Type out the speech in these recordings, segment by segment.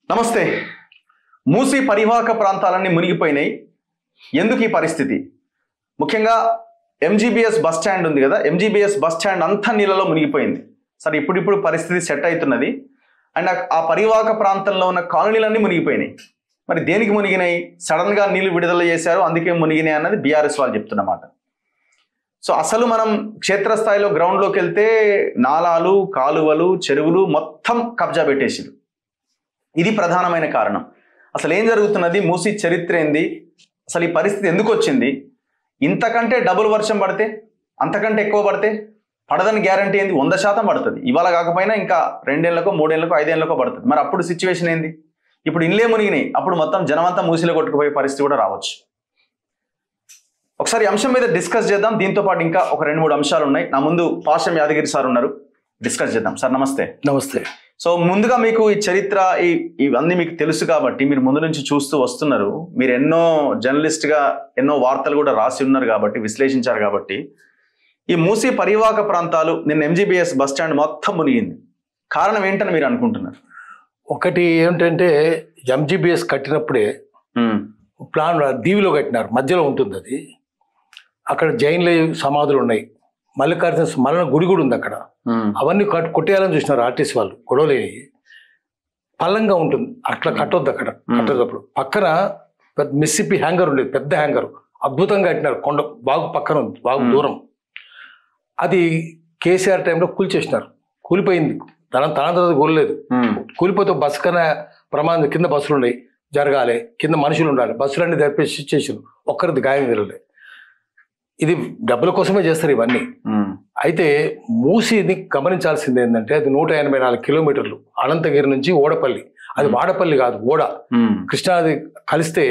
నమస్తే. మూసీ పరివాహక ప్రాంతాలన్నీ మునిగిపోయినాయి. ఎందుకు ఈ పరిస్థితి? ముఖ్యంగా ఎంజీబీఎస్ బస్ స్టాండ్ ఉంది కదా, ఎంజీబీఎస్ బస్ స్టాండ్ అంతా నీళ్ళలో మునిగిపోయింది. సరే, ఇప్పుడు పరిస్థితి సెట్ అవుతున్నది. అండ్ ఆ పరివాహక ప్రాంతంలో ఉన్న కాలనీలన్నీ మునిగిపోయినాయి. మరి దేనికి మునిగినాయి? సడన్గా నీళ్లు విడుదల చేశారు, అందుకే మునిగినాయి అన్నది బీఆర్ఎస్ వాళ్ళు చెప్తున్నమాట. సో అసలు మనం క్షేత్రస్థాయిలో గ్రౌండ్లోకి వెళ్తే నాలాలు, కాలువలు, చెరువులు మొత్తం కబ్జా పెట్టేసారు. ఇది ప్రధానమైన కారణం. అసలు ఏం జరుగుతున్నది? మూసీ చరిత్ర ఏంది? అసలు ఈ పరిస్థితి ఎందుకు వచ్చింది? ఇంతకంటే డబుల్ వర్షం పడితే, అంతకంటే ఎక్కువ పడితే పడదని గ్యారంటీ ఏంది? 100% పడుతుంది. ఇవాళ కాకపోయినా ఇంకా 2 ఏళ్లకో 3 ఏళ్లకో 5 ఏళ్లకో పడుతుంది. మరి అప్పుడు సిచ్యువేషన్ ఏంది? ఇప్పుడు ఇన్లే మునిగినాయి, అప్పుడు మొత్తం జనమంతా మూసీలో కొట్టుకుపోయే పరిస్థితి కూడా రావచ్చు. ఒకసారి అంశం మీద డిస్కస్ చేద్దాం. దీంతో పాటు ఇంకా ఒక 2-3 అంశాలు ఉన్నాయి. నా ముందు పాషం యాదగిరి సార్ ఉన్నారు, డిస్కస్ చేద్దాం. సార్ నమస్తే. నమస్తే. సో ముందుగా మీకు ఈ చరిత్ర ఇవన్నీ మీకు తెలుసు కాబట్టి మీరు ముందు నుంచి చూస్తూ వస్తున్నారు. మీరు ఎన్నో జర్నలిస్ట్గా ఎన్నో వార్తలు కూడా రాసి ఉన్నారు కాబట్టి, విశ్లేషించారు కాబట్టి, ఈ మూసీ పరివాహక ప్రాంతాలు నిన్న ఎంజీబీఎస్ బస్ స్టాండ్ మొత్తం మునిగింది. కారణం ఏంటని మీరు అనుకుంటున్నారు? ఒకటి ఏమిటంటే, ఎంజీబీఎస్ కట్టినప్పుడే ప్లాన్ దీవిలో కట్టినారు, మధ్యలో ఉంటుంది అది. అక్కడ జైన్ల సమాధులు ఉన్నాయి, మల్లికార్జున మరణ గుడి కూడా ఉంది అక్కడ. అవన్నీ కొట్టేయాలని చూసినారు ఆర్టీసీ వాళ్ళు, గొడవలేని. పల్లంగా ఉంటుంది, అట్లా కట్టొద్దు అక్కడ. కట్టేటప్పుడు పక్కన పెద్ద మిస్సిపి హ్యాంగర్ ఉండేది, పెద్ద హ్యాంగర్, అద్భుతంగా కట్టినారు. కొండ బాగు పక్కన ఉంది, బాగు దూరం. అది కేసీఆర్ టైంలో కూల్చేసినారు, కూలిపోయింది. తనంతరం కూలలేదు. కూలిపోతే బస్సు కన్నా ప్రమాదం, కింద బస్సులు ఉన్నాయి, జరగాలి, కింద మనుషులు ఉండాలి, బస్సులన్నీ తెరిపేసి చేసారు, ఒక్కరిది గాయం వెళ్ళలే. ఇది డబ్బుల కోసమే చేస్తారు ఇవన్నీ. అయితే మూసీని గమనించాల్సింది ఏంటంటే, అది 184 కిలోమీటర్లు అనంతగిరి నుంచి ఓడపల్లి. అది వాడపల్లి కాదు, ఓడ. కృష్ణానది కలిస్తే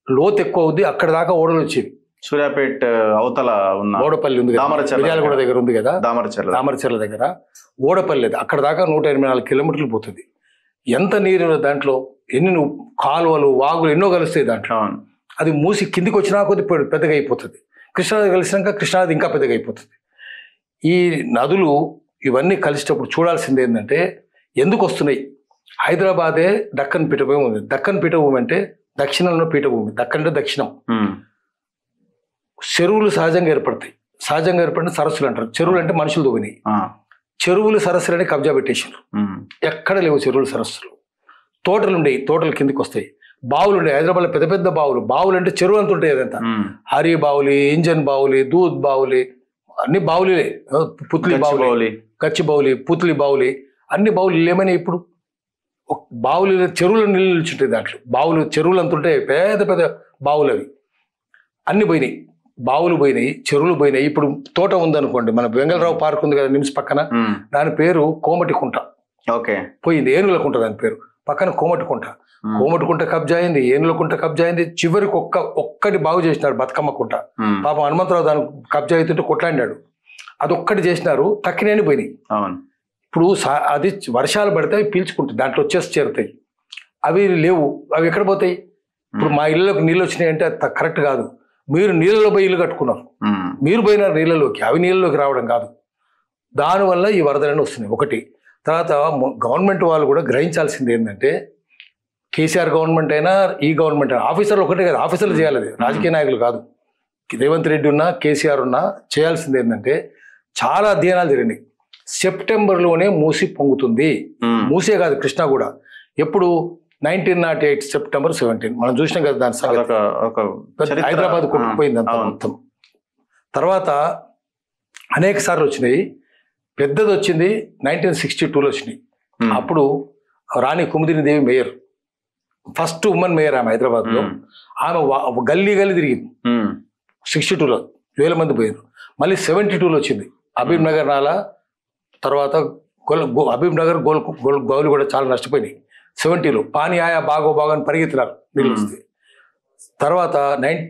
లోతు ఎక్కువ అవుద్ది, అక్కడ దాకా ఓడలు వచ్చేవి. సూర్యాపేట అవతల ఉన్న ఓడపల్లి ఉంది, మిర్యాలగూడ దగ్గర ఉంది కదా, దామరచర్ల దగ్గర ఓడపల్లి. అక్కడ దాకా 184 కిలోమీటర్లు పోతుంది. ఎంత నీరు దాంట్లో, ఎన్ని కాలువలు, వాగులు ఎన్నో కలుస్తాయి దాంట్లో. అది మూసి కిందికి వచ్చినా కొద్ది పెద్దగా అయిపోతుంది. కృష్ణానది కలిసినాక కృష్ణానది ఇంకా పెద్దగా అయిపోతుంది. ఈ నదులు ఇవన్నీ కలిసేటప్పుడు చూడాల్సింది ఏంటంటే, ఎందుకు వస్తున్నాయి? హైదరాబాదే దక్కన్ పీఠభూమి ఉంది. దక్కన్ పీఠభూమి అంటే దక్షిణంలో పీఠభూమి. దక్కన్ అంటే దక్షిణం. చెరువులు సహజంగా ఏర్పడతాయి. సహజంగా ఏర్పడిన సరస్సులు అంటారు. చెరువులు అంటే మనుషులు తవ్వినాయి. చెరువులు సరస్సులని కబ్జా పెట్టేసారు. ఎక్కడ లేవు చెరువులు సరస్సులు. తోటలు ఉండేవి, తోటలు కిందికి వస్తాయి. బావులు ఉండే, హైదరాబాద్లో పెద్ద పెద్ద బావులు. బావులు అంటే చెరువు అంత ఉంటాయి. అదంతా హరి బావులి, ఇంజన్ బావులి, దూద్ బావులి, అన్ని బావులే. పుత్లి బావులి, కచ్చి బావులి, పుత్లి బావులి, అన్ని బావులు ఏమైనా ఇప్పుడు బావులు, చెరువులు నీళ్ళు నిల్చుంటాయి దాంట్లో. బావులు చెరువులు అంత ఉంటాయి, పెద్ద పెద్ద బావులు. అవి అన్ని పోయినాయి. బావులు పోయినాయి, చెరువులు పోయినాయి. ఇప్పుడు తోట ఉందనుకోండి, మన వెంగళరావు పార్క్ ఉంది కదా నిమ్స్ పక్కన, దాని పేరు కోమటికుంట. పోయింది, ఏనుగులకుంట దాని పేరు. పక్కన కోమటికుంట. కోమటికుంట కబ్జా అయింది, ఏనుగులకుంట కబ్జా అయింది. చివరికి ఒక్కటి బాగు చేసినారు, బతుకమ్మ కుంట. పాపం హనుమంతరావు దాని కబ్జా అవుతుంటే కొట్లాడినాడు. అదొక్కటి చేసినారు, తక్కినే పోయినాయి. ఇప్పుడు అది వర్షాలు పడితే అవి పీల్చుకుంటాయి, దాంట్లో వచ్చేసి చేరుతాయి. అవి లేవు, అవి ఎక్కడ పోతాయి? ఇప్పుడు మా ఇళ్ళలోకి నీళ్ళు వచ్చినాయి అంటే అది కరెక్ట్ కాదు. మీరు నీళ్ళలో పోయి ఇల్లు కట్టుకున్నారు, మీరు పోయినారు నీళ్ళలోకి, అవి నీళ్ళలోకి రావడం కాదు. దానివల్ల ఈ వరదలన్నీ వస్తున్నాయి. ఒకటి. తర్వాత గవర్నమెంట్ వాళ్ళు కూడా గ్రహించాల్సింది ఏంటంటే, కేసీఆర్ గవర్నమెంట్ అయినా ఈ గవర్నమెంట్ అయినా, ఆఫీసర్లు ఒకటే కదా, ఆఫీసర్లు చేయాలి, అది రాజకీయ నాయకులు కాదు. రేవంత్ రెడ్డి ఉన్నా కేసీఆర్ ఉన్నా చేయాల్సింది ఏంటంటే, చాలా అధ్యయనాలు జరిగినాయి. సెప్టెంబర్లోనే మూసి పొంగుతుంది. మూసే కాదు, కృష్ణా కూడా. ఎప్పుడు? 1908 సెప్టెంబర్ 17 మనం చూసినాం కదా దాని సంగతి. హైదరాబాద్ కొట్టుకుపోయింది అంత మొత్తం. తర్వాత అనేక సార్లు వచ్చినాయి. పెద్దది వచ్చింది 1962లో వచ్చినాయి. అప్పుడు రాణి కుముదినీదేవి మేయర్, ఫస్ట్ ఉమెన్ మేయర్ ఆమె హైదరాబాద్లో. ఆమె గల్లీ తిరిగింది. 62లో 1000 మంది పోయారు. మళ్ళీ 72లో వచ్చింది. హబీబ్ నగర్ నాలా, తర్వాత హబీబ్ నగర్ గౌలు కూడా చాలా నష్టపోయినాయి. 70లో పానీ ఆయా బాగో అని పరిగెత్తినారు నీళ్ళు వస్తే. తర్వాత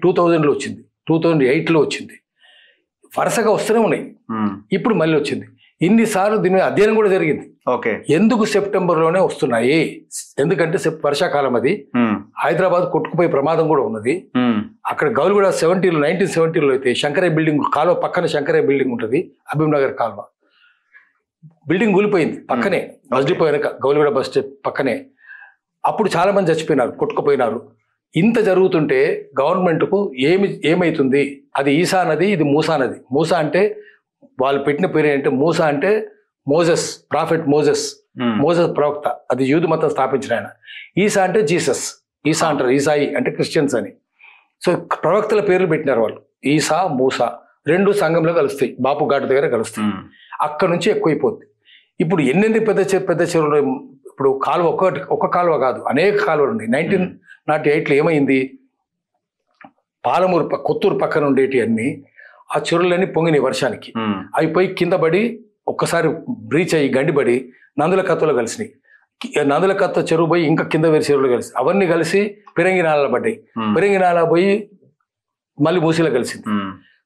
2000లో వచ్చింది, 2008లో వచ్చింది. వరుసగా వస్తూనే ఉన్నాయి. ఇప్పుడు మళ్ళీ వచ్చింది. ఇన్నిసార్లు దీని మీద అధ్యయనం కూడా జరిగింది. ఎందుకు సెప్టెంబర్లోనే వస్తున్నాయి? ఎందుకంటే వర్షాకాలం, అది హైదరాబాద్ కొట్టుకుపోయే ప్రమాదం కూడా ఉన్నది. అక్కడ గౌలు కూడా 1970లో అయితే శంకరయ్య బిల్డింగ్ కాలువ పక్కన శంకరయ్య బిల్డింగ్ ఉంటుంది, హబీబ్ నగర్ కాలువ. బిల్డింగ్ కూలిపోయింది పక్కనే, బస్ డిపో వెనక, గౌలిగూడ బస్ స్టాప్ పక్కనే. అప్పుడు చాలా మంది చచ్చిపోయినారు, కొట్టుకుపోయినారు. ఇంత జరుగుతుంటే గవర్నమెంట్కు ఏమైతుంది? అది ఈసా నది, ఇది మూసా నది. మూసా అంటే వాళ్ళు పెట్టిన పేరు ఏంటంటే, మూసా అంటే మోజెస్, ప్రాఫెట్ మోజెస్ ప్రవక్త, అది యూదు మతం స్థాపించిన ఆయన. ఈసా అంటే జీసస్, ఈసా అంటారు, ఈసాయి అంటే క్రిస్టియన్స్ అని. సో ప్రవక్తల పేర్లు పెట్టినారు వాళ్ళు. ఈసా, మూసా రెండు సంఘంలో కలుస్తాయి, బాపు ఘాట్ దగ్గర కలుస్తాయి. అక్కడ నుంచి ఎక్కువైపోద్ది. ఇప్పుడు ఎన్నెన్ని పెద్ద చెరువులు, ఇప్పుడు కాలువ ఒక కాలువ కాదు, అనేక కాలువలు ఉన్నాయి. 1908లో ఏమైంది, పాలమూరు కొత్తూరు పక్కన ఉండేటి అన్ని ఆ చెరువులన్నీ పొంగినాయి వర్షానికి. అవి పోయి కింద పడి ఒక్కసారి బ్రీచ్ అయ్యి గండిపడి నందుల కత్తలో కలిసినాయి. నందుల కత్త చెరువు పోయి ఇంకా కింద వేరే చెరువులు కలిసి అవన్నీ కలిసి పిరంగి నాలలో పడ్డాయి. పిరంగి నాల పోయి మళ్ళీ మూసిలో కలిసింది.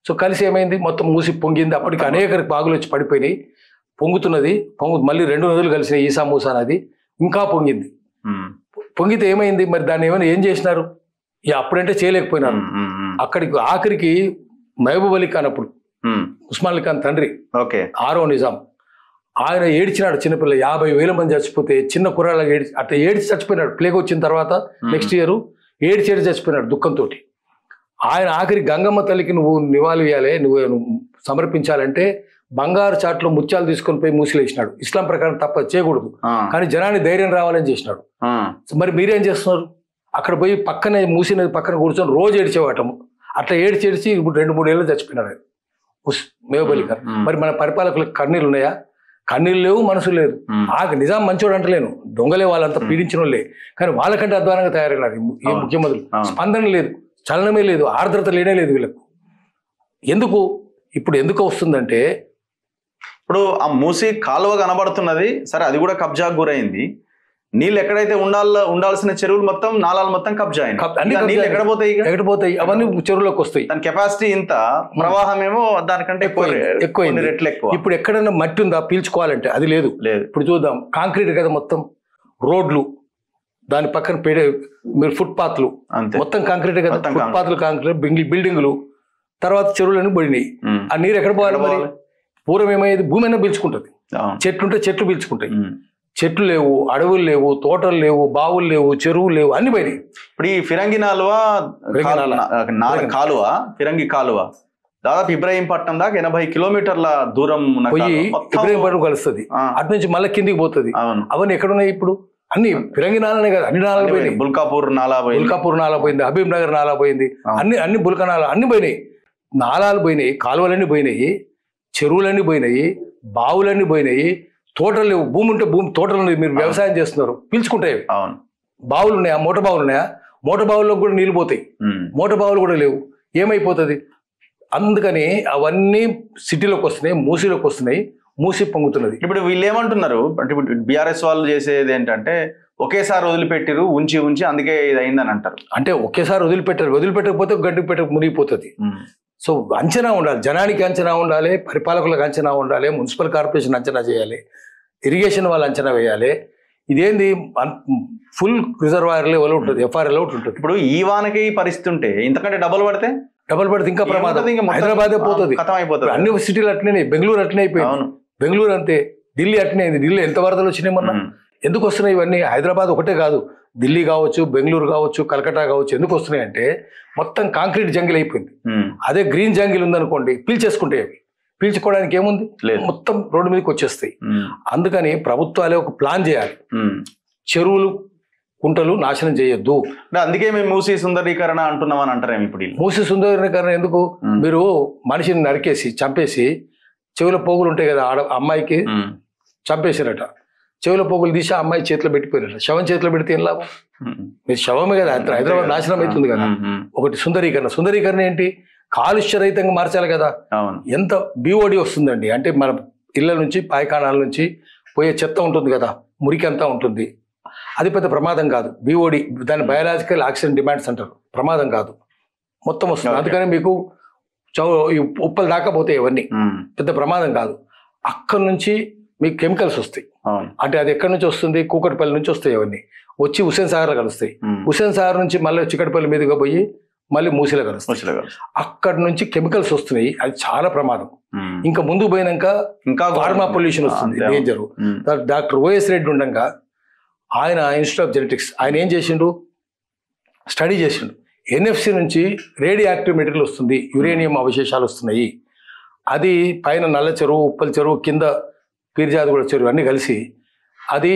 సో కలిసి ఏమైంది, మొత్తం మూసి పొంగింది. అప్పటికి అనేక బాగులు వచ్చి పడిపోయినాయి. పొంగుతున్నది, మళ్ళీ రెండు నదులు కలిసినాయి, ఈసా మూసా నది ఇంకా పొంగింది. పొంగితే ఏమైంది మరి, దాన్ని ఏం చేసినారు? అప్పుడంటే చేయలేకపోయినారు. అక్కడికి ఆఖరికి మహబూబ్ అలీ ఖాన్, అప్పుడు ఉస్మాన్ అలీ ఖాన్ తండ్రి, 6వ నిజాం, ఆయన ఏడ్చినాడు. చిన్నపిల్ల 50,000 మంది చచ్చిపోతే చిన్న కుర్రాళ్ళగా అట్లా ఏడ్చి చచ్చిపోయినాడు. ప్లేగ్ వచ్చిన తర్వాత నెక్స్ట్ ఇయర్ ఏడ్చి చచ్చిపోయినాడు దుఃఖంతో. ఆయన ఆఖరి గంగమ్మ తల్లికి నువ్వు నివాళి ఇవ్వాలి, నువ్వు సమర్పించాలంటే బంగారు చాట్లో ముత్యాలు తీసుకొని పోయి మూసిలేసినాడు. ఇస్లాం ప్రకారం తప్ప చేయకూడదు, కానీ జనాన్ని ధైర్యం రావాలని చేసినాడు. మరి మీరేం చేస్తున్నారు? అక్కడ పోయి పక్కనే మూసినది పక్కన కూర్చొని రోజు ఏడ్చేవాటము. అట్లా ఏడ్చి ఇప్పుడు 2-3 ఏళ్ళు చచ్చిపోయినాడు ఆయన మహబూబ్ అలీ ఖాన్. మరి మన పరిపాలకులకు కన్నీళ్ళు ఉన్నాయా? కన్నీళ్ళు లేవు, మనసు లేదు. నిజాం మంచోడు అంటలేను, దొంగలే వాళ్ళంతా పీడించిన వాళ్ళే, కానీ వాళ్ళకంటే అధ్వానంగా తయారైనారు ఈ ముఖ్యమంత్రులు. స్పందన లేదు, చలనమే లేదు, ఆర్ద్రత లేనే లేదు వీళ్ళకు. ఇప్పుడు ఎందుకు వస్తుందంటే, ఇప్పుడు ఆ మూసి కాలువ కనబడుతున్నది సరే, అది కూడా కబ్జాకు గురైంది. నీళ్ళు ఎక్కడైతే ఉండాల్సిన చెరువులు మొత్తం, నాలాలు మొత్తం కబ్జా అయినాయి. నీళ్ళు ఎక్కడ పోతాయి? అవన్నీ చెరువులోకి వస్తాయి. దాని కెపాసిటీ ఇంత, ప్రవాహం ఏమో దానికంటే ఎక్కువ, రెట్లు ఎక్కువ. ఇప్పుడు ఎక్కడైనా మట్టి ఉందా పీల్చుకోవాలంటే? అది లేదు. ఇప్పుడు చూద్దాం, కాంక్రీట్ కదా మొత్తం, రోడ్లు దాని పక్కన మీరు ఫుట్పాత్లు మొత్తం కాంక్రీట్ కదా, ఫుట్పాత్లు కాంక్రీట్, బిల్డింగ్లు, తర్వాత చెరువులన్నీ పడినాయి. ఆ నీరు ఎక్కడ పోవాలి మరి? పూర్వం ఏమయ్యేది, భూమి అయినా పీల్చుకుంటుంది, చెట్లుంటే చెట్లు పీల్చుకుంటాయి. చెట్లు లేవు, అడవులు లేవు, తోటలు లేవు, బావులు లేవు, చెరువులు లేవు, అన్ని పోయినాయి. ఇప్పుడు ఈ ఫిరంగి కాలువ దాదాపు ఇబ్రహీంపట్నం దాకా 80 కిలోమీటర్ల దూరం ఇబ్రహీంపట్నం కలుస్తుంది. అటు నుంచి మళ్ళీ కిందికి పోతుంది. అవన్నీ ఎక్కడున్నాయి ఇప్పుడు? అన్ని ఫిరంగి నాలనే కదా, అన్ని నాలాలు పోయినాయి. బుల్కాపూర్ నాలా పోయింది, హబీబ్ నగర్ నాలా పోయింది, అన్ని బుల్కా నాలా అన్ని పోయినాయి. నాలాలు పోయినాయి, కాలువలన్నీ పోయినాయి, చెరువులన్నీ పోయినాయి, బావులన్నీ పోయినాయి. తోటలు లేవు, భూమి ఉంటే తోటలు మీరు వ్యవసాయం చేస్తున్నారు, పీల్చుకుంటాయి. బావులు ఉన్నాయా? మోటార్ బావులు ఉన్నాయా? మోటార్ బావుల్లో కూడా నీళ్ళు పోతాయి. మోటార్ బావులు కూడా లేవు, ఏమైపోతుంది? అందుకని అవన్నీ సిటీలోకి వస్తున్నాయి, మూసీలోకి వస్తున్నాయి, మూసి పొంగుతున్నది. ఇప్పుడు వీళ్ళు ఏమంటున్నారు అంటే, ఇప్పుడు బీఆర్ఎస్ వాళ్ళు చేసేది ఏంటంటే, ఒకేసారి వదిలిపెట్టిరు, ఉంచి అందుకే ఇది అయిందని అంటారు. అంటే ఒకేసారి వదిలిపెట్టకపోతే గడ్డి మునిగిపోతుంది. సో అంచనా ఉండాలి, జనానికి అంచనా ఉండాలి, పరిపాలకులకు అంచనా ఉండాలి, మున్సిపల్ కార్పొరేషన్ అంచనా చేయాలి, ఇరిగేషన్ వాళ్ళు అంచనా వేయాలి. ఇదేంది ఫుల్ రిజర్వాయర్ లెవెల్ ఉంటుంది, ఎఫ్ఆర్ఎల్ ఒకటి ఉంటుంది. ఇప్పుడు ఈ వానకి పరిస్థితి ఉంటే ఇంతకంటే డబుల్ పడితే ఇంకా ప్రమాదం. హైదరాబాదే పోతుంది, అన్ని సిటీలు అట్లనే, బెంగళూరు అట్లనే అయిపోయింది. బెంగళూరు అంతే, ఢిల్లీ అట్లనే అయింది. ఢిల్లీ ఎంత వరదలు వచ్చినాయి మొన్న? ఎందుకు వస్తున్నాయి ఇవన్నీ? హైదరాబాద్ ఒకటే కాదు, ఢిల్లీ కావచ్చు, బెంగళూరు కావచ్చు, కలకట్టా కావచ్చు. ఎందుకు వస్తున్నాయి అంటే మొత్తం కాంక్రీట్ జంగిల్ అయిపోయింది. అదే గ్రీన్ జంగిల్ ఉందనుకోండి, పీల్చేసుకుంటాయి. అవి పీల్చుకోవడానికి ఏముంది, మొత్తం రోడ్డు మీదకి వచ్చేస్తాయి. అందుకని ప్రభుత్వాలే ఒక ప్లాన్ చేయాలి. చెరువులు, కుంటలు నాశనం చేయొద్దు. అందుకే మేము మూసీ సుందరీకరణ అంటున్నామని అంటారేమో. ఇప్పుడు మూసీ సుందరీకరణ ఎందుకు? మీరు మనిషిని నరికేసి చంపేసి చెవుల పోగులు ఉంటాయి కదా, అమ్మాయికి చంపేసారట, చెవుల పోగులు తీసి ఆ అమ్మాయి చేతిలో పెట్టిపోయారట. శవం చేతిలో పెడితే ఏం లాభం? మీరు శవమే కదా, హైదరాబాద్ నాశనం అవుతుంది కదా. ఒకటి సుందరీకరణ ఏంటి? కాలుష్య రహితంగా మార్చాలి కదా. ఎంత BOD వస్తుందండి అంటే, మన ఇళ్ళ నుంచి, పాయకాణాల నుంచి పోయే చెత్త ఉంటుంది కదా, మురికి అంతా ఉంటుంది. అది పెద్ద ప్రమాదం కాదు. BOD, దాన్ని బయాలజికల్ ఆక్సిజన్ డిమాండ్స్ అంటారు. ప్రమాదం కాదు, మొత్తం వస్తుంది. అందుకని మీకు ఉప్పలు దాకా పోతాయి, ఇవన్నీ పెద్ద ప్రమాదం కాదు. అక్కడి నుంచి మీకు కెమికల్స్ వస్తాయి. అంటే అది ఎక్కడి నుంచి వస్తుంది? కూకట్పల్లి నుంచి వస్తాయి. అవన్నీ వచ్చి హుస్సేన్ సాగర్ కలుస్తాయి. హుస్సేన్ సాగర్ నుంచి మళ్ళీ చికట్పల్లి మీదుగా పోయి మళ్ళీ మూసిలో కలుస్తాయి. అక్కడి నుంచి కెమికల్స్ వస్తున్నాయి, అది చాలా ప్రమాదం. ఇంకా ముందు పోయినాక ఇంకా ఫార్మా పొల్యూషన్ వస్తుంది, డేంజర్. డాక్టర్ OS రెడ్డి ఉండగా ఆయన ఇన్స్టిట్యూట్ ఆఫ్ జెనెటిక్స్ ఆయన ఏం చేసిండు, స్టడీ చేసిండు. ఎన్ఎఫ్సి నుంచి రేడియో యాక్టివ్ మెటీరియల్ వస్తుంది, యురేనియం అవశేషాలు వస్తున్నాయి. అది పైన నల్ల చెరువు, ఉప్పల్ చెరువు, కింద పీర్జాదిగూడ చెరువు అన్నీ కలిసి అది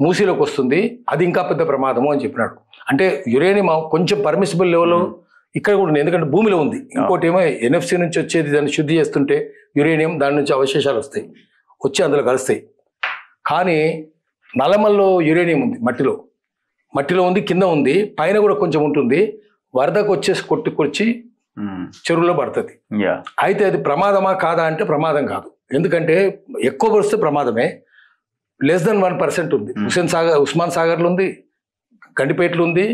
మూసీలోకి వస్తుంది. అది ఇంకా పెద్ద ప్రమాదము అని చెప్పినాడు. అంటే యురేనియం కొంచెం పర్మిసిబుల్ లెవెల్లో ఇక్కడ కూడా ఉంది, ఎందుకంటే భూమిలో ఉంది. ఇంకోటి ఏమో ఎన్ఎఫ్సి నుంచి వచ్చేది, దాన్ని శుద్ధి చేస్తుంటే యురేనియం దాని నుంచి అవశేషాలు వస్తాయి, వచ్చి అందులో కలుస్తాయి. కానీ నల్లమల్లో యురేనియం ఉంది, మట్టిలో ఉంది, కింద ఉంది, పైన కూడా కొంచెం ఉంటుంది. వరదకు వచ్చేసి కొట్టుకొచ్చి చెరువులో పడుతుంది. అయితే అది ప్రమాదమా కాదా అంటే ప్రమాదం కాదు. ఎందుకంటే ఎక్కువ పడితే ప్రమాదమే. లెస్ దెన్ 1% ఉంది. ఉస్మాన్ సాగర్లో ఉంది, గండిపేటలో ఉంది,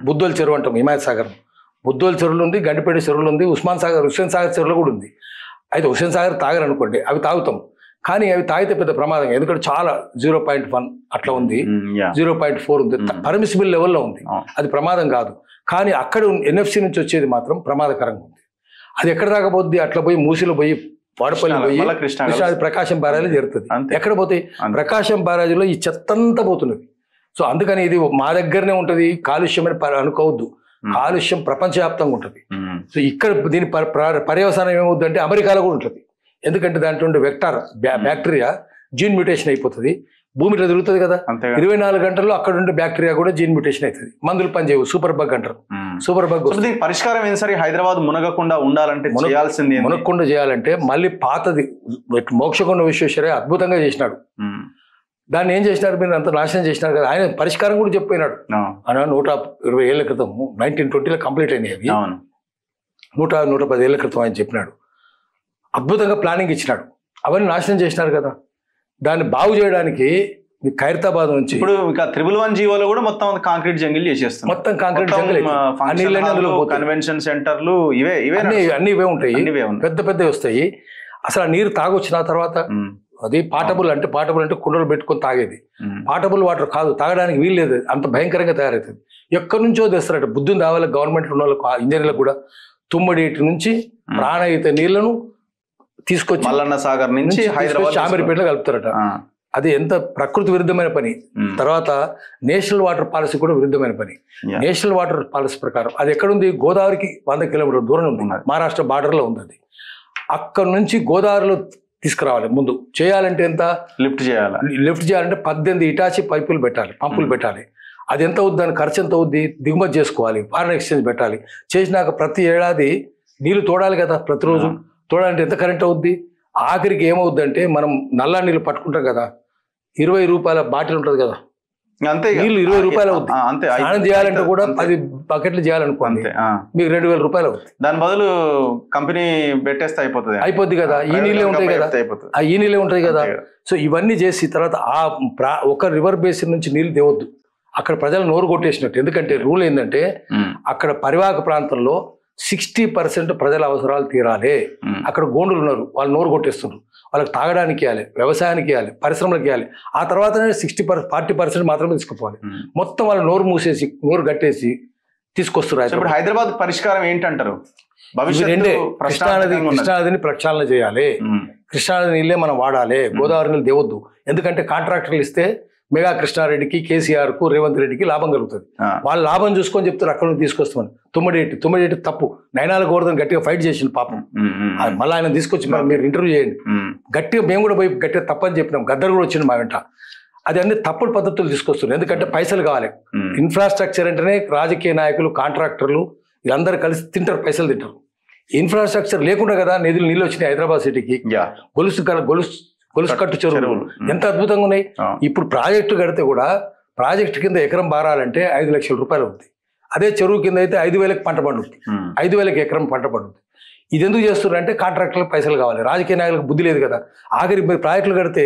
బుద్దోల్ చెరువు అంటాం హిమాయత్ సాగర్, బుద్దోల్ చెరువులు ఉంది, గండిపేట చెరువులు ఉంది, హుస్సేన్ సాగర్ చెరువులో కూడా ఉంది. అయితే హుస్సేన్ సాగర్ తాగరనుకోండి, అవి తాగుతాం. కానీ అవి తాగితే పెద్ద ప్రమాదం, ఎందుకంటే చాలా 0.1 అట్లా ఉంది, 0.4 ఉంది, పర్మిసిబుల్ లెవెల్లో ఉంది. అది ప్రమాదం కాదు. కానీ అక్కడ ఎన్ఎఫ్సి నుంచి వచ్చేది మాత్రం ప్రమాదకరంగా ఉంది. అది ఎక్కడ దాకా పోద్ది, అట్లా పోయి మూసిలో పోయి వాడపల్లి పోయి కృష్ణా ప్రకాశం బ్యారేజ్ జరుగుతుంది. ఎక్కడ పోతాయి, ప్రకాశం బ్యారేజ్లో ఈ చెత్తంతా పోతున్నది. సో అందుకని ఇది మా దగ్గరనే ఉంటుంది, కాలుష్యం అని అనుకోవద్దు. కాలుష్యం ప్రపంచవ్యాప్తంగా ఉంటుంది. సో ఇక్కడ దీని పర్యవసానం ఏమవుద్ది అంటే అమెరికాలో కూడా ఉంటుంది. ఎందుకంటే దాంట్లో ఉండే వెక్టార్ బ్యాక్టీరియా జీన్ మ్యూటేషన్ అయిపోతుంది. భూమిలో తిరుగుతుంది కదా, 24 గంటల్లో అక్కడ ఉండే బ్యాక్టీరియా కూడా జీన్ మ్యూటేషన్ అవుతుంది. మందులు పనిచేయవు, సూపర్ బగ్ అంటారు. సూపర్ బగ్ పరిష్కారం ఏం సరే, హైదరాబాద్ మునగకుండా ఉండాలంటే మునగకుండా చేయాలంటే మళ్ళీ పాతది మోక్షకొండ విశ్వేశ్వరయ్య అద్భుతంగా చేసినాడు. దాన్ని ఏం చేసినారు, మీరు అంత నాశనం చేసినారు కదా. ఆయన పరిష్కారం కూడా చెప్పినాడు. ఆయన 120 ఏళ్ల క్రితం 1920లో కంప్లీట్ అయినాయి అవి. 110 ఏళ్ల క్రితం ఆయన చెప్పినాడు. అద్భుతంగా ప్లానింగ్ ఇచ్చినాడు. అవన్నీ నాశనం చేసినారు కదా. దాన్ని బాగు చేయడానికి ఖైరతాబాద్ నుంచి ఇప్పుడు ఇంకా 111 జీవోలో కూడా మొత్తం కాంక్రీట్ జంగిల్ చేసేస్తారు. మొత్తం కాంక్రీట్ జంగిల్, కన్వెన్షన్ సెంటర్లు అన్ని ఇవే ఉంటాయి, పెద్ద పెద్దవి వస్తాయి. అసలు ఆ నీరు తాగొచ్చిన తర్వాత అది పాటబుల్ అంటే కుండలు పెట్టుకొని తాగేది. పాటబుల్ వాటర్ కాదు, తాగడానికి వీలు లేదు, అంత భయంకరంగా తయారవుతుంది. ఎక్కడి నుంచో తెస్తారట. బుద్ధిని రావాలి గవర్నమెంట్లో ఉన్న వాళ్ళకు, ఇంజనీర్లకు కూడా. తుమ్మడేటి నుంచి ప్రాణహిత నీళ్లను తీసుకొచ్చి మల్లన్న సాగర్ నుంచి హైదరాబాద్ చామరిపేటలో కలుపుతారట. అది ఎంత ప్రకృతి విరుద్ధమైన పని. తర్వాత నేషనల్ వాటర్ పాలసీ కూడా విరుద్ధమైన పని. నేషనల్ వాటర్ పాలసీ ప్రకారం అది ఎక్కడుంది, గోదావరికి 100 కిలోమీటర్ల దూరం ఉంది, మహారాష్ట్ర బార్డర్లో ఉంది. అది అక్కడ నుంచి గోదావరిలో తీసుకురావాలి. ముందు చేయాలంటే ఎంత లిఫ్ట్ చేయాలంటే 18 ఇటాచి పంపులు పెట్టాలి. అది ఎంత అవుద్ది, దాని ఖర్చు ఎంత అవుద్ది, దిగుమతి చేసుకోవాలి, ఫారెన్ ఎక్స్చేంజ్ పెట్టాలి. చేసినాక ప్రతి ఏడాది నీళ్లు తోడాలి కదా, ప్రతిరోజు తోడాలంటే ఎంత కరెంట్ అవుద్ది. ఆఖరికి ఏమవుద్ది అంటే మనం నల్ల నీళ్ళు పట్టుకుంటాం కదా, 20 రూపాయల బాటిల్ ఉంటుంది కదా, అంతే నీళ్ళు 20 రూపాయలు అవుద్ది. స్నానం చేయాలంటే కూడా 10 బకెట్లు చేయాలనుకోండి, మీకు 2000 రూపాయలు అవుతుంది. దాని బదులు కంపెనీ పెట్టేస్తే అయిపోద్ది కదా. ఈ నీళ్ళే ఉంటాయి కదా, ఈ నీళ్ళే ఉంటాయి కదా. సో ఇవన్నీ చేసి తర్వాత ఒక రివర్ బేసిన్ నుంచి నీళ్ళు తేవద్దు. అక్కడ ప్రజలు నోరు కొట్టేసినట్టు. ఎందుకంటే రూల్ ఏంటంటే అక్కడ పరివాహక ప్రాంతంలో 60% ప్రజల అవసరాలు తీరాలి. అక్కడ గోండులు ఉన్నారు, వాళ్ళు నోరు కొట్టేస్తున్నారు. వాళ్ళకి తాగడానికి ఇవ్వాలి, వ్యవసాయానికి ఇవ్వాలి, పరిశ్రమలకు ఇవ్వాలి. ఆ తర్వాతనే 40% మాత్రమే తీసుకుపోవాలి. మొత్తం వాళ్ళు నోరు మూసేసి నోరు కట్టేసి తీసుకొస్తున్నారు. ఇప్పుడు హైదరాబాద్ పరిష్కారం ఏంటంటారు? కృష్ణానదిని ప్రక్షాళన చేయాలి. కృష్ణానది నీళ్ళే మనం వాడాలి, గోదావరి నీళ్ళు దేవద్దు. ఎందుకంటే కాంట్రాక్టర్లు ఇస్తే మెగా కృష్ణారెడ్డికి, కేసీఆర్కు, రేవంత్ రెడ్డికి లాభం కలుగుతుంది. వాళ్ళు లాభం చూసుకొని చెప్తారు అక్కడ నుంచి తీసుకొస్తామని. తుమ్మడేటి తప్పు. నయనాల గోవర్ధన్ గట్టిగా ఫైట్ చేసింది పాపం. మళ్ళీ ఆయన తీసుకొచ్చి మీరు ఇంటర్వ్యూ చేయండి. గట్టిగా మేము కూడా పోయి గట్టిగా తప్పని చెప్పినాం. గద్దరు కూడా వచ్చింది మా వెంట. అది అన్ని తప్పుడు పద్ధతులు తీసుకొస్తున్నారు. ఎందుకంటే పైసలు కావాలి. ఇన్ఫ్రాస్ట్రక్చర్ అంటేనే రాజకీయ నాయకులు, కాంట్రాక్టర్లు వీళ్ళందరూ కలిసి తింటారు, పైసలు తింటారు. ఇన్ఫ్రాస్ట్రక్చర్ లేకుండా కదా నీళ్ళు వచ్చినాయి హైదరాబాద్ సిటీకి. గొలుసు కట్టు చెరువులు ఎంత అద్భుతంగా ఉన్నాయి. ఇప్పుడు ప్రాజెక్టు కడితే కూడా ప్రాజెక్టు కింద ఎకరం బారాలంటే 5 లక్షల రూపాయలు అవుతుంది. అదే చెరువు కింద అయితే 5,000కి పంట పండుతుంది. 5,000కి ఎకరం పంట పండుతుంది. ఇది ఎందుకు చేస్తున్నారంటే కాంట్రాక్టర్లకు పైసలు కావాలి. రాజకీయ నాయకులకు బుద్ధి లేదు కదా. ఆఖరి ప్రాజెక్టులు కడితే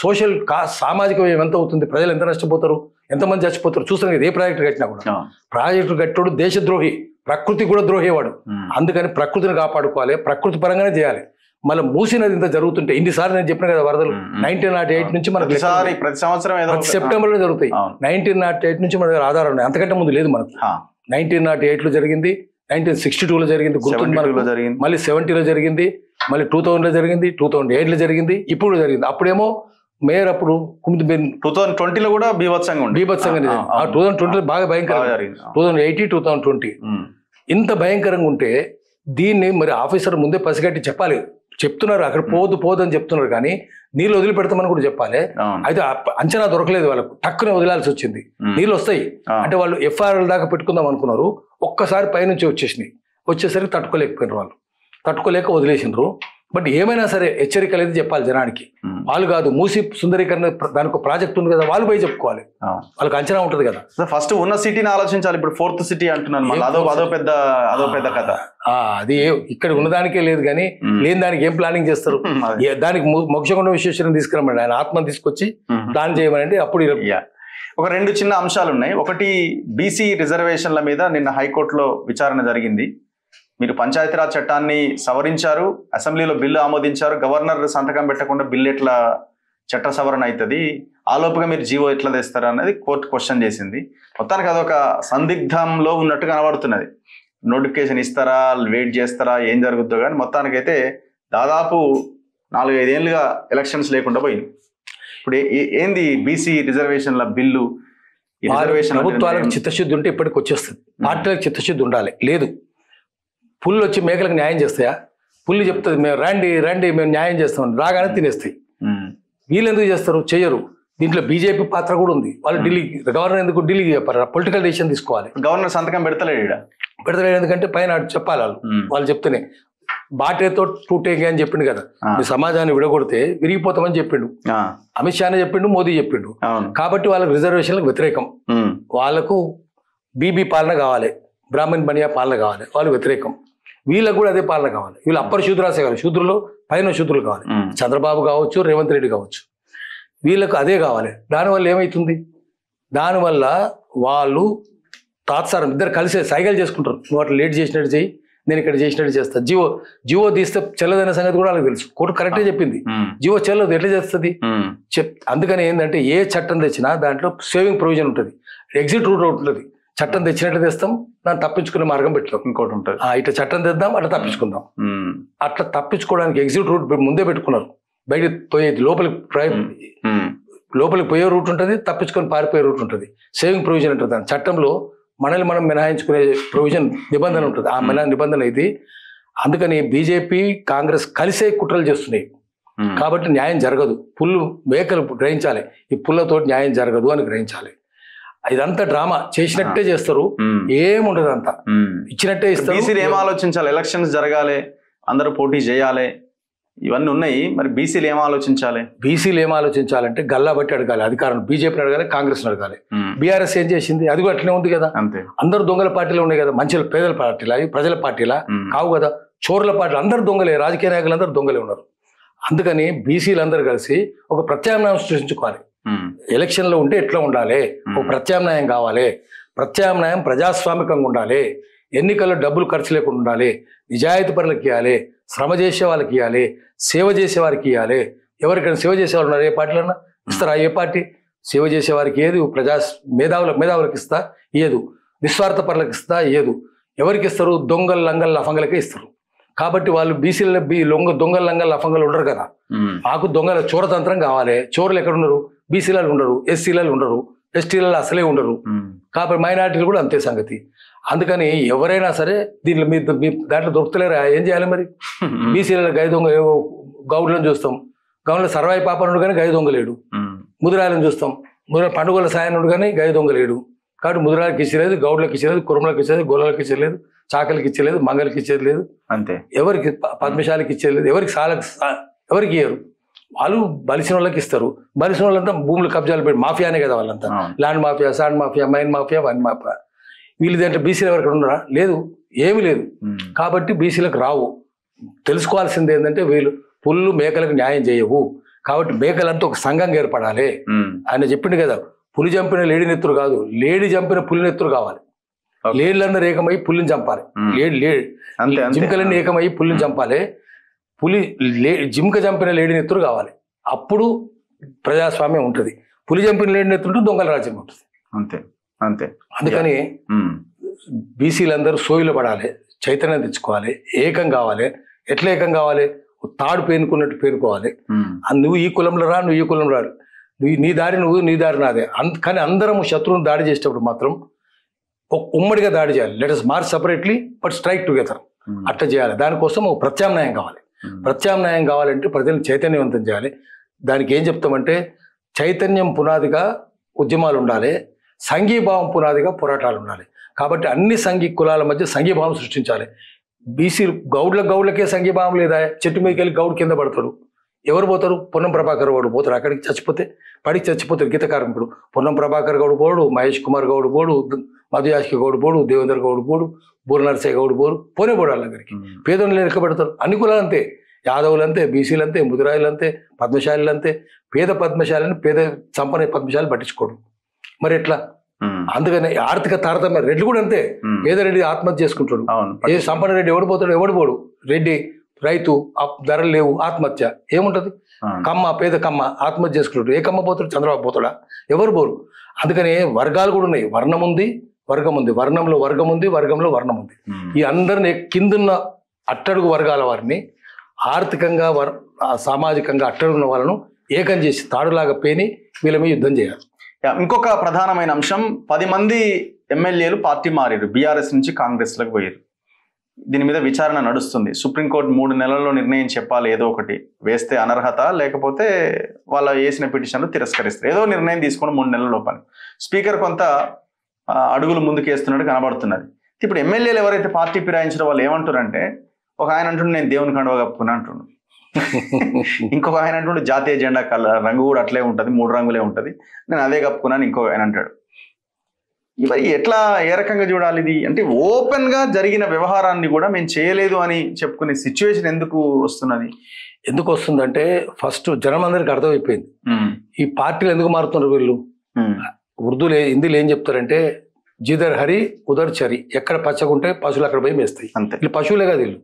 సోషల్ సామాజిక వ్యయం ఎంత అవుతుంది, ప్రజలు ఎంత నష్టపోతారు, ఎంతమంది చచ్చిపోతారు చూస్తాం కదా. ఏ ప్రాజెక్టు కట్టినా కూడా ప్రాజెక్టు కట్టోడు దేశద్రోహి, ప్రకృతి కూడా ద్రోహేవాడు. అందుకని ప్రకృతిని కాపాడుకోవాలి, ప్రకృతి పరంగానే చేయాలి. మళ్ళీ మూసినది ఇంత జరుగుతుంటే ఇన్నిసార్లు నేను చెప్పిన కదా, వరదలు 1908 నుంచి మనకు ప్రతి సంవత్సరం సెప్టెంబర్లో జరుగుతాయి. 1908 నుంచి మన దగ్గర ఆధారం ఉన్నాయి, అంతకంటే ముందు లేదు మనకు. 1908లో జరిగింది, 1962లో జరిగింది, మళ్ళీ 70లో జరిగింది, మళ్ళీ 2000లో జరిగింది, 2008లో జరిగింది, ఇప్పుడు జరిగింది. అప్పుడేమో మేయర్ అప్పుడు 2020లో కూడా బీభత్సంగా 2020 బాగా భయంకరంగా 2018 2020 ఇంత భయంకరంగా ఉంటే దీన్ని మరి ఆఫీసర్ ముందే పసిగట్టి చెప్పాలి. చెప్తున్నారు అక్కడ పోదు అని చెప్తున్నారు, కానీ నీళ్ళు వదిలిపెడతామని కూడా చెప్పాలి. అయితే అంచనా దొరకలేదు వాళ్ళకు, టక్కునే వదిలాల్సి వచ్చింది. నీళ్ళు వస్తాయి అంటే వాళ్ళు ఎఫ్ఐఆర్ దాకా పెట్టుకుందాం అనుకున్నారు, ఒక్కసారి పైనుంచి వచ్చేసరికి తట్టుకోలేకపోయినారు. వాళ్ళు తట్టుకోలేక వదిలేసినారు. బట్ ఏమైనా సరే హెచ్చరికలు అయితే చెప్పాలి జనానికి. వాళ్ళు కాదు, మూసి సుందరీకరణ దానికి ఒక ప్రాజెక్ట్ ఉంది కదా, వాళ్ళు పోయి చెప్పుకోవాలి, వాళ్ళకి అంచనా ఉంటది కదా. ఫస్ట్ ఉన్న సిటీని ఆలోచించాలి. ఇప్పుడు 4th సిటీ అంటున్నాను, అదో పెద్ద కథ. అది ఇక్కడ ఉన్నదానికే లేదు, కానీ లేని దానికి ఏం ప్లానింగ్ చేస్తారు? దానికి మోక్షగుండ విశ్వేశ్వరం తీసుకురమ్మండి, ఆయన ఆత్మను తీసుకొచ్చి ప్లాన్ చేయమనండి. అప్పుడు ఒక 2 చిన్న అంశాలు ఉన్నాయి. ఒకటి, బీసీ రిజర్వేషన్ల మీద నిన్న హైకోర్టులో విచారణ జరిగింది. మీరు పంచాయతీరాజ్ చట్టాన్ని సవరించారు, అసెంబ్లీలో బిల్లు ఆమోదించారు, గవర్నర్ సంతకం పెట్టకుండా బిల్లు ఎట్లా చట్ట సవరణ అవుతుంది, ఆలోపుగా మీరు జీవో ఎట్లా తెస్తారు అనేది కోర్టు క్వశ్చన్ చేసింది. మొత్తానికి అదొక సందిగ్ధంలో ఉన్నట్టు కనబడుతున్నది. నోటిఫికేషన్ ఇస్తారా, వెయిట్ చేస్తారా, ఏం జరుగుతుందో కానీ మొత్తానికైతే దాదాపు 4-5 ఏళ్ళుగా ఎలక్షన్స్ లేకుండా పోయింది. ఇప్పుడు ఏంది బీసీ రిజర్వేషన్ల బిల్లు? ప్రభుత్వాలకు చిత్తశుద్ధి ఉంటే ఇప్పటికి వచ్చేస్తుంది, పార్టీలకు చిత్తశుద్ధి ఉండాలి. లేదు, పుల్లు వచ్చి మేకలకు న్యాయం చేస్తాయా? పుల్లు చెప్తుంది మేము రండి మేము న్యాయం చేస్తాం, రాగానే తినేస్తాయి. వీళ్ళు ఎందుకు చేస్తారు? చెయ్యరు. దీంట్లో బీజేపీ పాత్ర కూడా ఉంది. వాళ్ళు ఢిల్లీ గవర్నర్ ఎందుకు ఢిల్లీకి చెప్పారు? పొలిటికల్ డెసిషన్ తీసుకోవాలి. గవర్నర్ సంతకం పెడతలేడు, ఎందుకంటే పైన చెప్పాలి వాళ్ళు చెప్తేనే. బాటేతో టూటేగా అని చెప్పిండు కదా, మీ సమాజాన్ని విడగొడితే విరిగిపోతామని చెప్పిండు. అమిత్ షానే చెప్పిండు, మోదీ చెప్పిండు. కాబట్టి వాళ్ళకి రిజర్వేషన్లకు వ్యతిరేకం. వాళ్ళకు బీబీ పాలన కావాలి, బ్రాహ్మణ్ బనియా పాలన కావాలి, వాళ్ళు వ్యతిరేకం. వీళ్ళకు కూడా అదే పాలన కావాలి. వీళ్ళు అప్పర్ శూద్రాసే కావాలి, శూద్రులు పైన శూద్రులు కావాలి. చంద్రబాబు కావచ్చు, రేవంత్ రెడ్డి కావచ్చు, వీళ్ళకు అదే కావాలి. దానివల్ల ఏమవుతుంది? దానివల్ల వాళ్ళు తాత్సారం ఇద్దరు కలిసే సైకిల్ చేసుకుంటారు. నువ్వు అట్లా లేట్ చేసినట్టు చేయి, నేను ఇక్కడ చేసినట్టు చేస్తా. జివో తీస్తే చెల్లదనే సంగతి కూడా వాళ్ళకి తెలుసు. కోర్టు కరెక్టే చెప్పింది, జివో చెల్లదు, ఎట్లా చేస్తుంది అందుకని ఏంటంటే ఏ చట్టం తెచ్చినా దాంట్లో సేవింగ్ ప్రొవిజన్ ఉంటుంది, ఎగ్జిట్ రూట్ ఉంటుంది. చట్టం తెచ్చినట్టు తెస్తాం, దాన్ని తప్పించుకునే మార్గం పెట్టాం. ఇంకోటి ఉంటుంది, ఇట్లా చట్టం తెద్దాం, అట్లా తప్పించుకుందాం. అట్లా తప్పించుకోవడానికి ఎగ్జిట్ రూట్ ముందే పెట్టుకున్నారు. బయట పోయేది లోపలికి పోయే రూట్ ఉంటుంది, తప్పించుకొని పారిపోయే రూట్ ఉంటుంది. సేవింగ్ ప్రొవిజన్ ఉంటుంది. దాని చట్టంలో మనల్ని మనం మినహాయించుకునే ప్రొవిజన్ నిబంధన ఉంటుంది. ఆ నిబంధన ఇది. అందుకని బీజేపీ కాంగ్రెస్ కలిసే కుట్రలు చేస్తున్నాయి. కాబట్టి న్యాయం జరగదు. మేకలు గ్రహించాలి, ఈ పుల్లతోటి న్యాయం జరగదు అని గ్రహించాలి. ఇదంతా డ్రామా చేసినట్టే చేస్తారు, ఏముండదు, అంతా ఇచ్చినట్టే ఇస్తారు. బీసీలు ఏం ఆలోచించాలి? ఎలక్షన్స్ జరగాలి, అందరూ పోటీ చేయాలి, ఇవన్నీ ఉన్నాయి. మరి బీసీలు ఏం ఆలోచించాలి? బీసీలు ఏం ఆలోచించాలంటే గల్లా బట్టి అడగాలి. అధికారం బీజేపీని అడగాలి, కాంగ్రెస్ అడగాలి. బీఆర్ఎస్ ఏం చేసింది? అది కూడా అట్లనే ఉంది కదా. అంతే, అందరూ దొంగల పార్టీలు ఉన్నాయి కదా. మంచి పేదల పార్టీలా, ప్రజల పార్టీలా కావు కదా. చోర్ల పార్టీలు అందరూ దొంగలే, రాజకీయ నాయకులు అందరూ దొంగలే ఉన్నారు. అందుకని బీసీలు అందరూ కలిసి ఒక ప్రత్యామ్నాయం సృష్టించుకోవాలి. ఎలక్షన్లో ఉంటే ఎట్లా ఉండాలి, ఒక ప్రత్యామ్నాయం కావాలి. ప్రత్యామ్నాయం ప్రజాస్వామికంగా ఉండాలి. ఎన్నికల్లో డబ్బులు ఖర్చు లేకుండా ఉండాలి. నిజాయితీ పనులకు ఇవ్వాలి, శ్రమ చేసే వాళ్ళకి ఇవ్వాలి, సేవ చేసే వారికి ఇవ్వాలి. ఎవరికైనా సేవ చేసేవాళ్ళు ఉన్నారు? ఏ పార్టీలన్నా ఇస్తారా? ఏ పార్టీ సేవ చేసేవారికి ఏదు? మేధావులకు ఇస్తా ఏదు, నిస్వార్థ పనులకు ఇస్తా ఏదు. ఎవరికి ఇస్తారు? దొంగలు లంగల్ లఫంగలకే ఇస్తారు. కాబట్టి వాళ్ళు బీసీల దొంగలు లంగల్ లఫంగలు ఉండరు కదా. మాకు దొంగల చోరతంత్రం కావాలి. చోరులు ఎక్కడ ఉండరు? బీసీలలో ఉండరు, ఎస్సీలలో ఉండరు, ఎస్టీలలో అసలే ఉండరు. కాబట్టి మైనారిటీలు కూడా అంతే సంగతి. అందుకని ఎవరైనా సరే దీంట్లో మీ దాంట్లో దొరుకుతలేరా? ఏం చేయాలి మరి? బీసీలలో గై దొంగ గౌడ్లను చూస్తాం, గౌడ్ల సర్వాయి పాపనుడు కానీ గై దొంగలేడు. ముదిరాలను చూస్తాం, పండుగల సాయనుడు కానీ గై దొంగలేడు. కాబట్టి ముదిరాలకు ఇచ్చలేదు, గౌడ్లకు ఇచ్చలేదు, కురుమలకు ఇచ్చలేదు, గొల్లలకు ఇచ్చలేదు, చాకలికి ఇచ్చలేదు, మంగళకి ఇచ్చేది లేదు. అంతే. ఎవరికి పద్మశాలకి ఇచ్చేది లేదు. ఎవరికి ఇయ్యరు. వాళ్ళు బలిసిన వాళ్ళకి ఇస్తారు. బలిసిన వాళ్ళంతా భూములు కబ్జాలు పెట్టి మాఫియానే కదా వాళ్ళంతా. Land mafia, sand mafia, mine mafia, one mafia. వీళ్ళు దాంట్లో బీసీలు ఎవరికి ఉన్నారా? లేదు, ఏమీ లేదు. కాబట్టి బీసీలకు రావు. తెలుసుకోవాల్సింది ఏంటంటే వీళ్ళు పుల్లు మేకలకు న్యాయం చేయవు. కాబట్టి మేకలంతా ఒక సంఘంగా ఏర్పడాలి. ఆయన చెప్పిండు కదా, పులి చంపిన లేడి నెత్తురు కాదు, లేడి చంపిన పులి నెత్తురు కావాలి. లేడులందరూ ఏకమై పులిని చంపాలి. జింకలన్నీ ఏకమై పులిని చంపాలి. జింక చంపిన లేడి నెత్తురు కావాలి. అప్పుడు ప్రజాస్వామ్యం ఉంటుంది. పులి చంపిన లేడి నెత్తుంటే దొంగల రాజ్యం ఉంటుంది. అంతే అంతే. అందుకని బీసీలందరూ సోయిలో పడాలి, చైతన్యం తెచ్చుకోవాలి, ఏకం కావాలి. ఎట్లా ఏకం కావాలి? తాడు పేనుకున్నట్టు పేనుకోవాలి. నువ్వు ఈ కులంలో రా, నువ్వు ఈ కులంలో రా, నీ దారి నువ్వు, నీ దారి నాదే. కానీ అందరం శత్రువుని దాడి చేసేటప్పుడు మాత్రం ఉమ్మడిగా దాడి చేయాలి. Let us March separately but strike together. అట్లా చేయాలి. దానికోసం ఒక ప్రత్యామ్నాయం కావాలి. ప్రత్యామ్నాయం కావాలంటే ప్రజలను చైతన్యవంతం చేయాలి. దానికి ఏం చెప్తామంటే చైతన్యం పునాదిగా ఉద్యమాలు ఉండాలి, సంఘీభావం పునాదిగా పోరాటాలు ఉండాలి. కాబట్టి అన్ని సంఘీ కులాల మధ్య సంఘీభావం సృష్టించాలి. బీసీ గౌడ్లకే సంఘీభావం లేదా? చెట్టు మీదకి వెళ్ళి గౌడ్ కింద పడతాడు. ఎవరు పోతారు? పొన్నం ప్రభాకర్ గౌడ్ పోతారు. అక్కడికి పడికి చచ్చిపోతారు గీత కార్మికుడు. పొన్నం ప్రభాకర్ గౌడ్ పోడు, మహేష్ కుమార్ గౌడ్ పోడు, మధుయాష్కి గౌడ్ పోడు, దేవేంద్ర గౌడ్ పోడు, బూర నరసయ్య గౌడ్ పోడు, పోనే పోడు వాళ్ళ దగ్గరికి. పేదోళ్ళు లెక్క పెడతారు. అన్ని కులాలు అంతే, యాదవులు అంతే, బీసీలు అంతే, ముదిరాయిలు అంతే, పద్మశాలీలు అంతే. పేద పద్మశాలిని పేద సంపన్న పద్మశాలి పట్టించుకోడు. మరి ఎట్లా? అందుకని ఆర్థిక తారతమ్యం. రెడ్డి కూడా అంతే, పేదరెడ్డి ఆత్మహత్య చేసుకుంటాడు. ఏ సంపన్న రెడ్డి ఎవడు పోతాడు? ఎవడు పోడు. రెడ్డి రైతు, ధరలు లేవు, ఆత్మహత్య. ఏముంటది? కమ్మ, పేద కమ్మ ఆత్మహత్య చేసుకుంటాడు. ఏ కమ్మ పోతాడు? చంద్రబాబు పోతాడా? ఎవరు పోరు. అందుకని వర్గాలు కూడా ఉన్నాయి. వర్ణం ఉంది, వర్గం ఉంది. వర్ణంలో వర్గం ఉంది, వర్గంలో వర్ణం ఉంది. ఈ అందరిని కిందున్న అట్టడుగు వర్గాల వారిని ఆర్థికంగా సామాజికంగా అట్టడుగున్న వాళ్ళను ఏకం చేసి తాడులాగా పేని వీళ్ళ మీద యుద్ధం చేయాలి. ఇంకొక ప్రధానమైన అంశం, 10 మంది ఎమ్మెల్యేలు పార్టీ మారారు. బీఆర్ఎస్ నుంచి కాంగ్రెస్లోకి పోయారు. దీని మీద విచారణ నడుస్తుంది. సుప్రీంకోర్టు 3 నెలల్లో నిర్ణయం చెప్పాలి. ఏదో ఒకటి వేస్తే అనర్హత, లేకపోతే వాళ్ళ వేసిన పిటిషన్లు తిరస్కరిస్తారు. ఏదో నిర్ణయం తీసుకొని 3 నెలల లోపల. స్పీకర్ కొంత అడుగులు ముందుకేస్తున్నట్టు కనబడుతున్నది. ఇప్పుడు ఎమ్మెల్యేలు ఎవరైతే పార్టీ ఫిరాయించారో వాళ్ళు ఏమంటారంటే, ఒక ఆయన అంటుండే నేను దేవుని కండువా కప్పుకున్నా అంటుండు, ఇంకొక ఆయన అంటుండే జాతీయ జెండా రంగు కూడా అట్లే ఉంటుంది, 3 రంగులే ఉంటుంది, నేను అదే కప్పుకున్నాను ఇంకొక ఆయన అంటాడు. ఇవి ఎట్లా, ఏ రకంగా చూడాలి ఇది? అంటే ఓపెన్ గా జరిగిన వ్యవహారాన్ని కూడా మేము చేయలేదు అని చెప్పుకునే సిచ్యువేషన్ ఎందుకు వస్తున్నది? ఎందుకు వస్తుందంటే ఫస్ట్ జనం అందరికి అర్థమైపోయింది ఈ పార్టీలు ఎందుకు మారుతున్నారు వీళ్ళు. హిందీలో ఏం చెప్తారంటే జిదర్ హరి ఉదర్ చరి, ఎక్కడ పచ్చగుంటే పశువులు అక్కడ పోయి మేస్తాయి. వీళ్ళు పశువులే కాదు, వీళ్ళు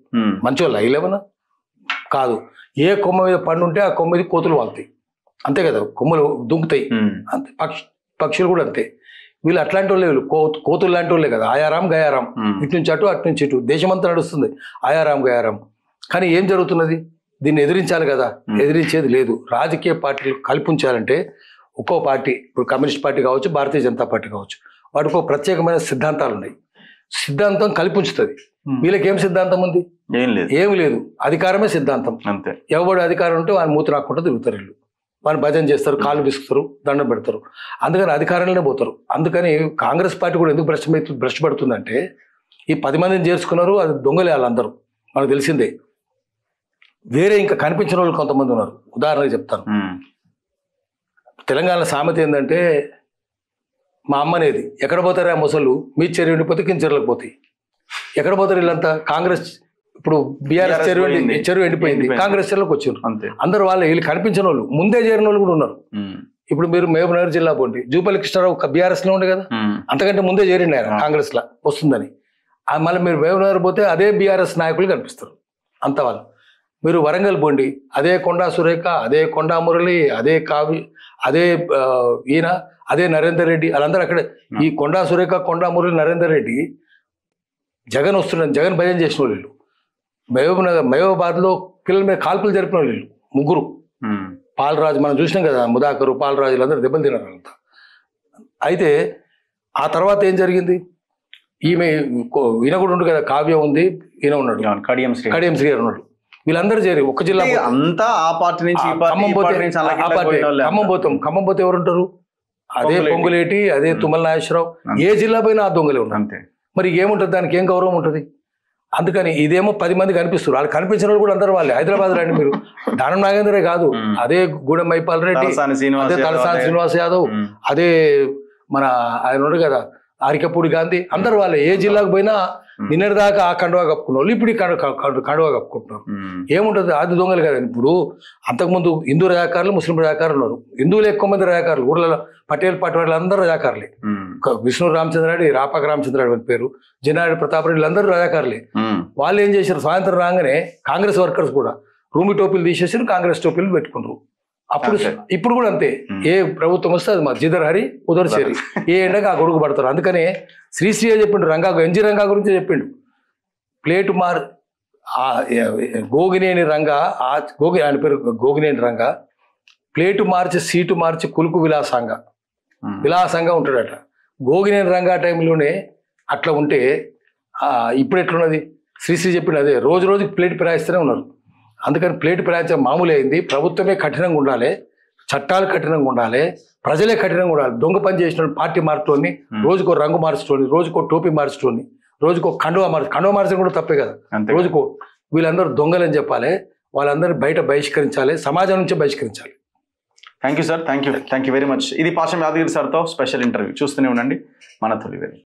మంచి వాళ్ళు అయ్యలేమన్నా కాదు. ఏ కొమ్మ మీద పండు ఉంటే ఆ కొమ్మ మీద కోతులు వాళ్తాయి, అంతే కదా, కొమ్మలు దుంకుతాయి అంతే. పక్షులు కూడా అంతే. వీళ్ళు అట్లాంటి వాళ్ళే, వీళ్ళు కోతులు లాంటి వాళ్ళే కదా. ఆయారాం గయారాం, ఇటు నుంచి అటు అటు నుంచి ఇటు, దేశమంతా నడుస్తుంది ఆయారాం గయారాం. కానీ ఏం జరుగుతున్నది? దీన్ని ఎదిరించాలి కదా, ఎదిరించేది లేదు. రాజకీయ పార్టీలు కల్పించాలంటే ఒక్కో పార్టీ, ఇప్పుడు కమ్యూనిస్ట్ పార్టీ కావచ్చు, భారతీయ జనతా పార్టీ కావచ్చు, వాటికి ఒక ప్రత్యేకమైన సిద్ధాంతాలు ఉన్నాయి. సిద్ధాంతం కల్పించుతుంది. వీళ్ళకి ఏం సిద్ధాంతం ఉంది? ఏమి లేదు. అధికారమే సిద్ధాంతం అంతే. ఎవడు అధికారం ఉంటే వాని మూతి రాకుండా తిరుగుతారు వీళ్ళు. వాని భజన చేస్తారు, కాళ్ళు బిసుకుతారు, దండం పెడతారు. అందుకని అధికారంలోనే పోతారు. అందుకని కాంగ్రెస్ పార్టీ కూడా ఎందుకు భ్రష్టపడుతుందంటే ఈ 10 మందిని చేర్చుకున్నారు, అది దొంగలే వాళ్ళందరూ, మనకు తెలిసిందే. వేరే ఇంకా కనిపించిన వాళ్ళు కొంతమంది ఉన్నారు. ఉదాహరణకు చెప్తాను. తెలంగాణ సామెత ఏంటంటే, మా అమ్మ అనేది, ఎక్కడ పోతారా ముసళ్ళు, మీ చెరువు ఎండిపోతే కింద చెరువులకు పోతాయి. ఎక్కడ పోతారు వీళ్ళంతా? కాంగ్రెస్ ఇప్పుడు బీఆర్ఎస్ చెరువు ఎండిపోయింది, కాంగ్రెస్ చెరువులకు వచ్చారు అందరూ. వీళ్ళు కనిపించిన వాళ్ళు, ముందే చేరిన వాళ్ళు కూడా ఉన్నారు. ఇప్పుడు మీరు మహబూబ్నగర్ జిల్లా పోండి, జూపల్లి కృష్ణారావు బీఆర్ఎస్ లో ఉండే కదా, అంతకంటే ముందే చేరిండు ఆయన కాంగ్రెస్ లా వస్తుందని. మళ్ళీ మీరు మహబూబ్నగర్ పోతే అదే బీఆర్ఎస్ నాయకులు కనిపిస్తారు అంత వాళ్ళు. మీరు వరంగల్ పోండి, అదే కొండా సురేఖ, అదే కొండా మురళి, అదే అదే ఈయన, అదే నరేందర్ రెడ్డి, వాళ్ళందరూ అక్కడే. ఈ కొండా సురేఖ, కొండా మురళి, నరేందర్ రెడ్డి జగన్ వస్తున్నాడు, జగన్ భయం చేసిన వాళ్ళు. మహబూబాబాద్ లో పిల్లల మీద కాల్పులు జరిపిన వాళ్ళు 3. పాలరాజు మనం చూసినాం కదా, ముదాకరు, పాలరాజు, వీళ్ళందరూ దెబ్బలు తిన్నారు అంతా. అయితే ఆ తర్వాత ఏం జరిగింది? ఈయన కూడా ఉండు కదా, కావ్య ఉంది, ఈయన ఉన్నాడు, కడియం శ్రీగారు ఉన్నాడు. వీళ్ళందరూ చేరి ఒక జిల్లా అంతా ఆ పార్టీ నుంచి ఖమ్మం పోతే ఎవరు ఉంటారు? అదే పొంగులేటి, అదే తుమ్మల నాగేశ్వరరావు. ఏ జిల్లా పోయినా ఆ దొంగలే ఉన్నారు. మరి ఏముంటుంది? దానికి ఏం గౌరవం ఉంటుంది? అందుకని ఇదేమో 10 మంది కనిపిస్తారు. వాళ్ళు కనిపించిన వాళ్ళు కూడా అందరూ వాళ్ళే. హైదరాబాద్ రండి మీరు, దానం నాగేంద్రే కాదు, అదే గూడెం మైపాల్ రెడ్డి, అదే తలసాని శ్రీనివాస్ యాదవ్, అదే మన ఆయన ఉన్నాడు కదా ఆరికపూడి గాంధీ, అందరు వాళ్ళే. ఏ జిల్లాకు పోయినా నిన్నటి దాకా ఆ కండువా కప్పుకున్న వాళ్ళు ఇప్పుడు కండువా కప్పుకుంటున్నారు. ఏముంటుంది? అది దొంగలు కదా. ఇప్పుడు అంతకుముందు హిందూ రజాకారులు, ముస్లిం రజాకారులు ఉన్నారు. హిందువులు ఎక్కువ మంది రజాకారులు, ఊళ్ళలో పటేల్ పటవాళ్ళు అందరూ రజాకారులే. విష్ణు రామచంద్రారెడ్డి, రాపాక రామచంద్రారెడ్డి అని పేరు, జనారెడ్డి ప్రతాప్ రెడ్డి, అందరూ రజాకారులే. వాళ్ళు ఏం చేశారు? సాయంత్రం రాగానే కాంగ్రెస్ వర్కర్స్ కూడా రూమి టోపీలు తీసేసి కాంగ్రెస్ టోపీలు పెట్టుకున్నారు. అప్పుడు ఇప్పుడు కూడా అంతే. ఏ ప్రభుత్వం వస్తే అది మా జిదర్ హరి ఉదర్ చేరి, ఏ ఎండగా ఆ గొడుగు పడతారు. అందుకనే శ్రీశ్రీ చెప్పిండు, ఎన్జీ రంగా గురించి చెప్పిండు, ప్లేటు గోగినేని రంగా ఆయన పేరు గోగినేని రంగా ప్లేటు మార్చి సీటు మార్చి కులుకు విలాసంగా ఉంటాడట. గోగినేని రంగా టైంలోనే అట్లా ఉంటే ఇప్పుడు ఎట్లున్నది? శ్రీశ్రీ చెప్పిన అదే, రోజు రోజుకి ప్లేట్ ఫిరాయిస్తూనే ఉన్నారు. అందుకని ప్లేట్ ఫిరాయించడం మామూలు అయింది. ప్రభుత్వమే కఠినంగా ఉండాలి, చట్టాలు కఠినంగా ఉండాలి, ప్రజలే కఠినంగా ఉండాలి. దొంగ పని చేసిన పార్టీ మార్చుకొని, రోజుకో రంగు మార్చుకొని, రోజుకో టోపీ మార్చుకొని, రోజుకో కండువా మార్చడం కూడా తప్పే కదా. రోజుకో వీళ్ళందరూ దొంగలని చెప్పాలి, వాళ్ళందరినీ బయట బహిష్కరించాలి, సమాజం నుంచే బహిష్కరించాలి. Thank you sir, thank you very much. ఇది పాషం యాదగిరి సార్తో స్పెషల్ ఇంటర్వ్యూ. చూస్తూనే ఉండండి మన తొలి వెలుగు.